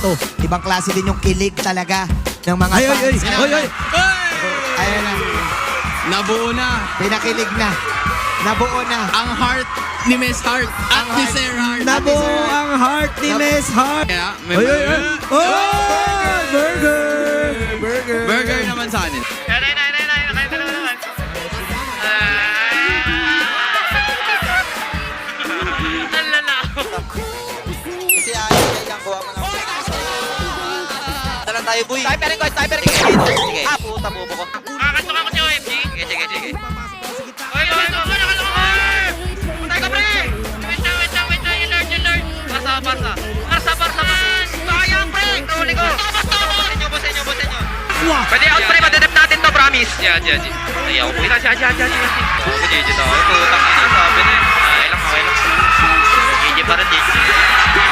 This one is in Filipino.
to. Ibang klase din yung kilig talaga ng mga fans. Ayan na. Nabuo na Pinakilig na. Nabuo na. ang heart ni Miss Heart at ni Sir Heart. Nabuo ang heart ni Miss Heart. Kaya, may Burger! burger naman sa anin. Si Ayos kay Yang kuha mo ng... Talang tayo, boy. Typering ko. Sige. Ah, puta, bubo ko. Kakatukan ko si OFG. Sige. Oy, Puntay ka, pre! Wait lang, yung Lord. Barsa man! Sayang, pre! Trolling ko! Boss inyo. Pwede out, pre! Madedep natin to, promise! Yan. Ayaw ko. Yan. Ako, GG to. Putang ina, sabi na yun. Okay lang. GG pa rin, GG.